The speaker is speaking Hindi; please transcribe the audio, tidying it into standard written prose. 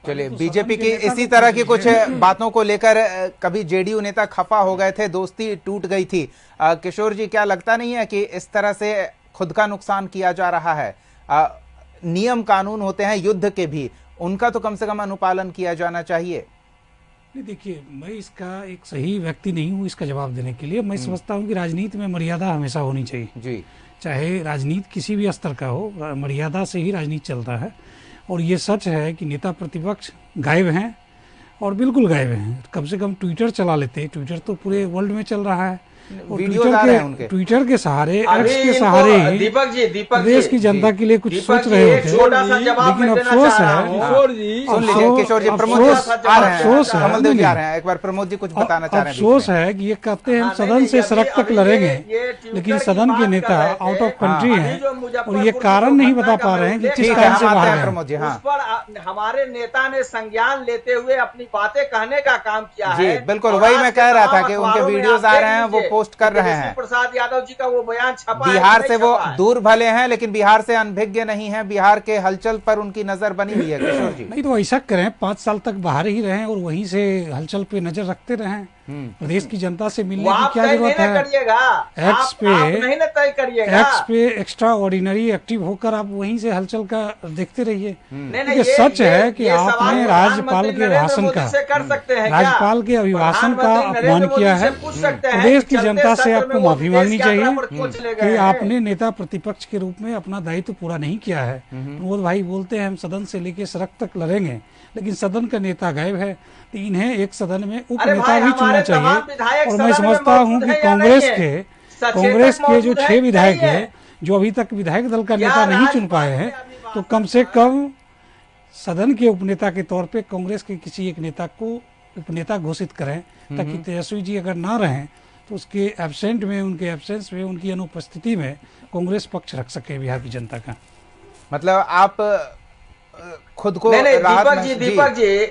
चलिए, बीजेपी की इसी तरह की कुछ बातों को लेकर कभी जेडीयू नेता खफा हो गए थे, दोस्ती टूट गई थी। किशोर जी, क्या लगता नहीं है कि इस तरह से खुद का नुकसान किया जा रहा है? नियम कानून होते हैं युद्ध के भी, उनका तो कम से कम अनुपालन किया जाना चाहिए। नहीं, देखिए, मैं इसका एक सही व्यक्ति नहीं हूँ इसका जवाब देने के लिए। मैं समझता हूँ कि राजनीति में मर्यादा हमेशा होनी चाहिए जी। चाहे राजनीति किसी भी स्तर का हो, मर्यादा से ही राजनीति चलता है। और ये सच है कि नेता प्रतिपक्ष गायब हैं, और बिल्कुल गायब हैं। कम से कम ट्विटर चला लेते हैं, ट्विटर तो पूरे वर्ल्ड में चल रहा है, और ट्विटर के सहारे, एक्स के सहारे ही देश की जनता के लिए कुछ सोच रहे होते हैं। लेकिन अफसोस है, एक बार प्रमोद जी कुछ बताना चाह रहे हैं। अफसोस है कि ये कहते हैं हम सदन से सड़क तक लड़ेंगे, लेकिन सदन के नेता आउट ऑफ कंट्री हैं, और ये कारण नहीं बता पा रहे हैं कि किस कारण से बाहर हैं। प्रमोद जी, हमारे नेता ने संज्ञान लेते हुए अपनी बातें कहने का काम किया है। बिल्कुल, वही मैं कह रहा था कि उनके वीडियोस आ रहे हैं, वो पोस्ट कर रहे हैं। प्रसाद यादव जी का वो बयान छपा, बिहार से वो दूर भले हैं, लेकिन बिहार से अनभिज्ञ नहीं है। बिहार के हलचल पर उनकी नजर बनी हुई है। किशोर जी, नहीं तो ऐसा करें, 5 साल तक बाहर ही रहें और वहीं से हलचल पे नजर रखते रहें। प्रदेश की जनता से मिलने की क्या जरूरत है? एक्स पे एक्स्ट्रा ऑर्डिनरी एक्टिव होकर आप वहीं से हलचल का देखते रहिए। ये सच है कि आपने राज्यपाल के भाषण का, राज्यपाल के अभिभाषण का अपमान किया है। प्रदेश की जनता से आपको माफी मांगनी चाहिए कि आपने नेता प्रतिपक्ष के रूप में अपना दायित्व पूरा नहीं किया है। प्रमोद भाई बोलते हैं हम सदन से लेकर सड़क तक लड़ेंगे, लेकिन सदन का नेता गायब है, तो इन्हें एक सदन में उप नेता भी चुनना चाहिए। और मैं समझता हूं कि कांग्रेस के जो 6 विधायक हैं, जो अभी तक विधायक दल का नेता नहीं चुन पाए हैं, तो कम से कम सदन के उपनेता के तौर पे कांग्रेस के किसी एक नेता को उपनेता घोषित करें, ताकि तेजस्वी जी अगर ना रहें तो उसके एब्सेंट में, उनके एब्सेंस में, उनकी अनुपस्थिति में कांग्रेस पक्ष रख सके बिहार की जनता का। मतलब आप खुद को दीपक जी